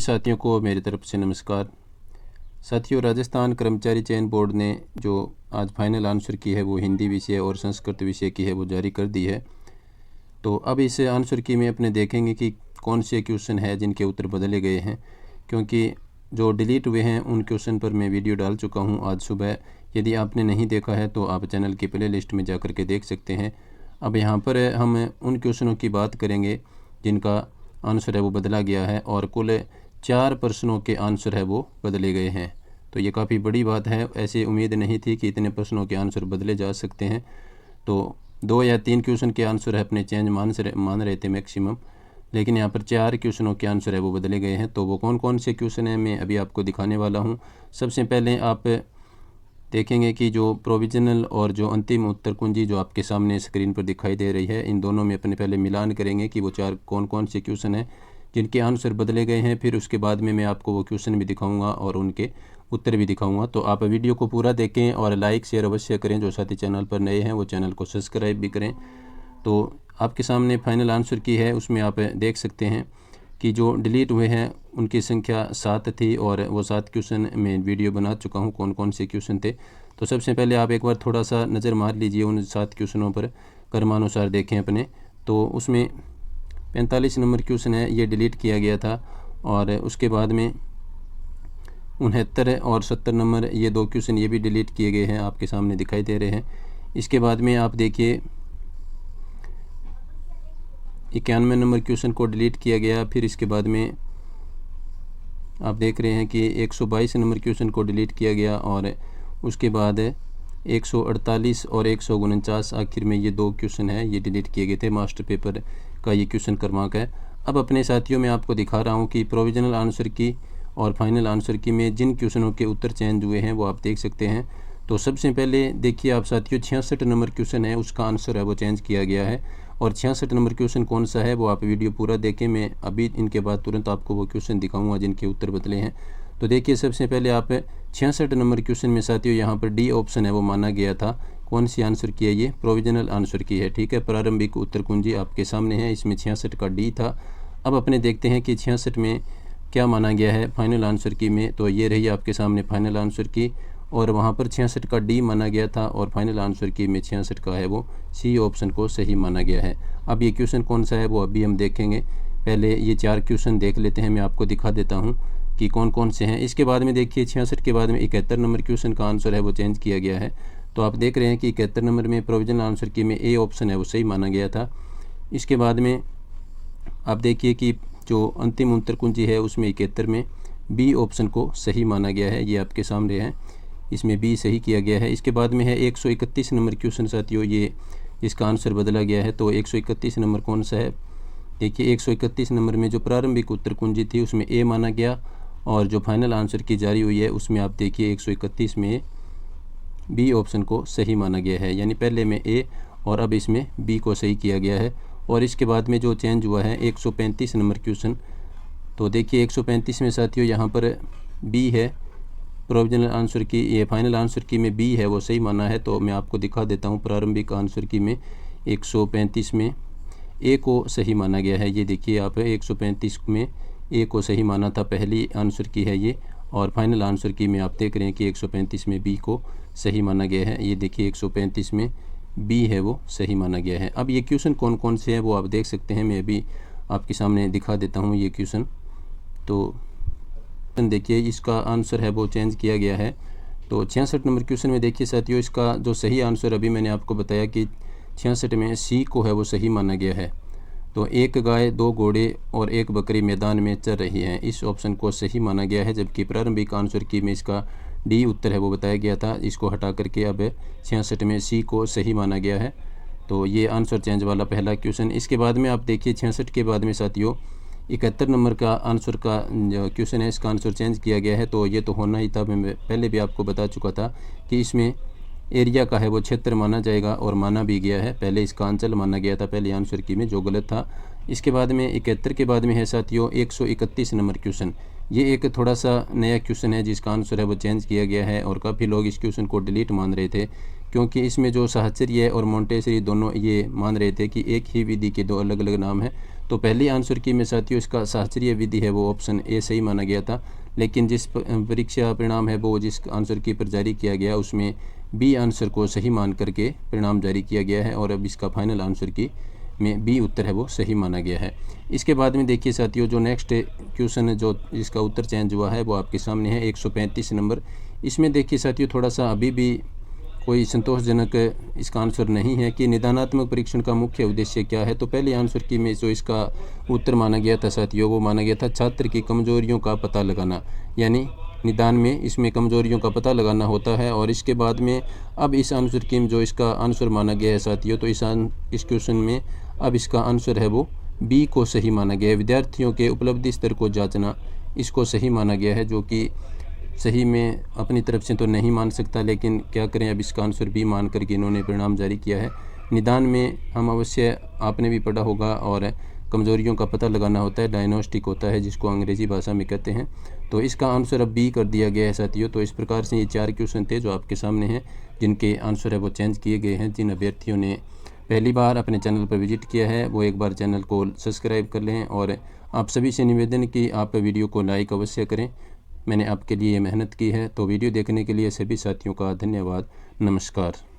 साथियों को मेरी तरफ से नमस्कार। साथियों, राजस्थान कर्मचारी चयन बोर्ड ने जो आज फाइनल आंसर की है वो हिंदी विषय और संस्कृत विषय की है वो जारी कर दी है। तो अब इस आंसर की में अपने देखेंगे कि कौन से क्वेश्चन है जिनके उत्तर बदले गए हैं, क्योंकि जो डिलीट हुए हैं उन क्वेश्चन पर मैं वीडियो डाल चुका हूं आज सुबह। यदि आपने नहीं देखा है तो आप चैनल की प्ले लिस्ट में जाकर के देख सकते हैं। अब यहाँ पर हम उन क्वेश्चनों की बात करेंगे जिनका आंसर है वो बदला गया है, और कुल 4 प्रश्नों के आंसर है वो बदले गए हैं। तो ये काफ़ी बड़ी बात है, ऐसे उम्मीद नहीं थी कि इतने प्रश्नों के आंसर बदले जा सकते हैं। तो 2 या 3 क्वेश्चन के आंसर है अपने चेंज मान रहे थे मैक्सिमम, लेकिन यहाँ पर 4 क्वेश्चनों के आंसर है वो बदले गए हैं। तो वो कौन कौन से क्वेश्चन हैं मैं अभी आपको दिखाने वाला हूँ। सबसे पहले आप देखेंगे कि जो प्रोविजनल और जो अंतिम उत्तर कुंजी जो आपके सामने स्क्रीन पर दिखाई दे रही है, इन दोनों में अपने पहले मिलान करेंगे कि वो 4 कौन कौन से क्वेश्चन हैं जिनके आंसर बदले गए हैं। फिर उसके बाद में मैं आपको वो क्वेश्चन भी दिखाऊंगा और उनके उत्तर भी दिखाऊंगा। तो आप वीडियो को पूरा देखें और लाइक शेयर अवश्य करें। जो साथी चैनल पर नए हैं वो चैनल को सब्सक्राइब भी करें। तो आपके सामने फाइनल आंसर की है, उसमें आप देख सकते हैं कि जो डिलीट हुए हैं उनकी संख्या 7 थी, और वो 7 क्वेश्चन मैं वीडियो बना चुका हूँ कौन कौन से क्वेश्चन थे। तो सबसे पहले आप एक बार थोड़ा सा नज़र मार लीजिए उन 7 क्वेश्चनों पर, क्रमानुसार देखें अपने। तो उसमें 45 नंबर क्वेश्चन है, ये डिलीट किया गया था। और उसके बाद में 69 और 70 नंबर ये 2 क्वेश्चन ये भी डिलीट किए गए हैं, आपके सामने दिखाई दे रहे हैं। इसके बाद में आप देखिए 91 नंबर क्वेश्चन को डिलीट किया गया। फिर इसके बाद में आप देख रहे हैं कि 122 नंबर क्वेश्चन को डिलीट किया गया, और उसके बाद 148 और 149 आखिर में ये 2 क्वेश्चन हैं ये डिलीट किए गए थे। मास्टर पेपर का ये क्वेश्चन क्रमांक है। अब अपने साथियों में आपको दिखा रहा हूँ कि प्रोविजनल आंसर की और फाइनल आंसर की में जिन क्वेश्चनों के उत्तर चेंज हुए हैं वो आप देख सकते हैं। तो सबसे पहले देखिए आप साथियों, 66 नंबर क्वेश्चन है उसका आंसर है वो चेंज किया गया है। और 66 नंबर क्वेश्चन कौन सा है वो आप वीडियो पूरा देखें। मैं अभी इनके बाद तुरंत आपको वो क्वेश्चन दिखाऊंगा जिनके उत्तर बदले हैं। तो देखिए सबसे पहले आप 66 नंबर क्वेश्चन में साथियों यहाँ पर डी ऑप्शन है वो माना गया था। कौन सी आंसर की है? ये प्रोविजनल आंसर की है, ठीक है। प्रारंभिक उत्तर कुंजी आपके सामने है, इसमें 66 का डी था। अब अपने देखते हैं कि 66 में क्या माना गया है फाइनल आंसर की में। तो ये रही आपके सामने फाइनल आंसर की, और वहाँ पर 66 का डी माना गया था, और फाइनल आंसर की में 66 का है वो सी ऑप्शन को सही माना गया है। अब ये क्वेश्चन कौन सा है वो अभी हम देखेंगे। पहले ये 4 क्वेश्चन देख लेते हैं, मैं आपको दिखा देता हूँ कि कौन कौन से हैं। इसके बाद में देखिए 66 के बाद में 71 नंबर क्वेश्चन का आंसर है वो चेंज किया गया है। तो आप देख रहे हैं कि 71 नंबर में प्रोविजनल आंसर की में ए ऑप्शन है वो सही माना गया था। इसके बाद में आप देखिए कि जो अंतिम उत्तर कुंजी है उसमें 71 में बी ऑप्शन को सही माना गया है, ये आपके सामने है, इसमें बी सही किया गया है। इसके बाद में है 131 नंबर क्वेश्चन साथियों, ये इसका आंसर बदला गया है। तो 131 नंबर कौन सा है? देखिए 131 नंबर में जो प्रारंभिक उत्तर कुंजी थी उसमें ए माना गया, और जो फाइनल आंसर की जारी हुई है उसमें आप देखिए 131 में बी ऑप्शन को सही माना गया है, यानी पहले में ए और अब इसमें बी को सही किया गया है। और इसके बाद में जो चेंज हुआ है 135 नंबर क्वेश्चन, तो देखिए 135 में साथियों यहाँ पर बी है प्रोविजनल आंसर की, ये फाइनल आंसर की में बी है वो सही माना है। तो मैं आपको दिखा देता हूँ, प्रारंभिक आंसर की में 135 में ए को सही माना गया है। ये देखिए आप 135 में ए को सही माना था, पहली आंसर की है ये। और फाइनल आंसर की में आप देख रहे हैं कि 135 में बी को सही माना गया है। ये देखिए 135 में बी है वो सही माना गया है। अब ये क्वेश्चन कौन कौन से हैं वो आप देख सकते हैं, मैं अभी आपके सामने दिखा देता हूँ ये क्वेश्चन। तो देखिए इसका आंसर है वो चेंज किया गया है। तो 66 नंबर क्वेश्चन में देखिए साथियों, इसका जो सही आंसर अभी मैंने आपको बताया कि 66 में सी को है वो सही माना गया है। तो 1 गाय 2 घोड़े और 1 बकरी मैदान में चर रही हैं, इस ऑप्शन को सही माना गया है। जबकि प्रारंभिक आंसर की में इसका डी उत्तर है वो बताया गया था, इसको हटा करके अब 66 में सी को सही माना गया है। तो ये आंसर चेंज वाला पहला क्वेश्चन। इसके बाद में आप देखिए 66 के बाद में साथियों 71 नंबर का आंसर का जो क्वेश्चन है इसका आंसर चेंज किया गया है। तो ये तो होना ही था, मैं पहले भी आपको बता चुका था कि इसमें एरिया का है वो क्षेत्र माना जाएगा, और माना भी गया है। पहले इसका अंचल माना गया था पहले आंसर की में, जो गलत था। इसके बाद में 71 के बाद में है साथियों 131 नंबर क्वेश्चन, ये एक थोड़ा सा नया क्वेश्चन है जिसका आंसर है वो चेंज किया गया है। और काफ़ी लोग इस क्वेश्चन को डिलीट मान रहे थे क्योंकि इसमें जो साहचर्य और मोंटेसरी दोनों ये मान रहे थे कि एक ही विधि के दो अलग अलग नाम हैं। तो पहली आंसर की में साथियों इसका साहचर्य विधि है वो ऑप्शन ए सही माना गया था, लेकिन जिस परीक्षा परिणाम है वो जिस आंसर की पर जारी किया गया उसमें बी आंसर को सही मान करके परिणाम जारी किया गया है और अब इसका फाइनल आंसर की में बी उत्तर है वो सही माना गया है। इसके बाद में देखिए साथियों जो नेक्स्ट क्वेश्चन है जो जिसका उत्तर चेंज हुआ है वो आपके सामने है 135 नंबर। इसमें देखिए साथियों थोड़ा सा अभी भी कोई संतोषजनक इसका आंसर नहीं है कि निदानात्मक परीक्षण का मुख्य उद्देश्य क्या है। तो पहले आंसर की में जो इसका उत्तर माना गया था साथियों वो माना गया था छात्र की कमजोरियों का पता लगाना, यानी निदान में इसमें कमजोरियों का पता लगाना होता है। और इसके बाद में अब इस आंसर की जो इसका आंसर माना गया है साथियों तो इस क्वेश्चन में अब इसका आंसर है वो बी को सही माना गया है, विद्यार्थियों के उपलब्धि स्तर को जांचना, इसको सही माना गया है, जो कि सही में अपनी तरफ से तो नहीं मान सकता, लेकिन क्या करें अब इसका आंसर बी मान करके इन्होंने परिणाम जारी किया है। निदान में हम अवश्य आपने भी पढ़ा होगा और कमज़ोरियों का पता लगाना होता है, डायग्नोस्टिक होता है जिसको अंग्रेज़ी भाषा में कहते हैं। तो इसका आंसर अब बी कर दिया गया है साथियों। तो इस प्रकार से ये 4 क्वेश्चन थे जो आपके सामने हैं जिनके आंसर है वो चेंज किए गए हैं। जिन अभ्यर्थियों ने पहली बार अपने चैनल पर विजिट किया है वो एक बार चैनल को सब्सक्राइब कर लें और आप सभी से निवेदन कि आप वीडियो को लाइक अवश्य करें। मैंने आपके लिए मेहनत की है। तो वीडियो देखने के लिए सभी साथियों का धन्यवाद। नमस्कार।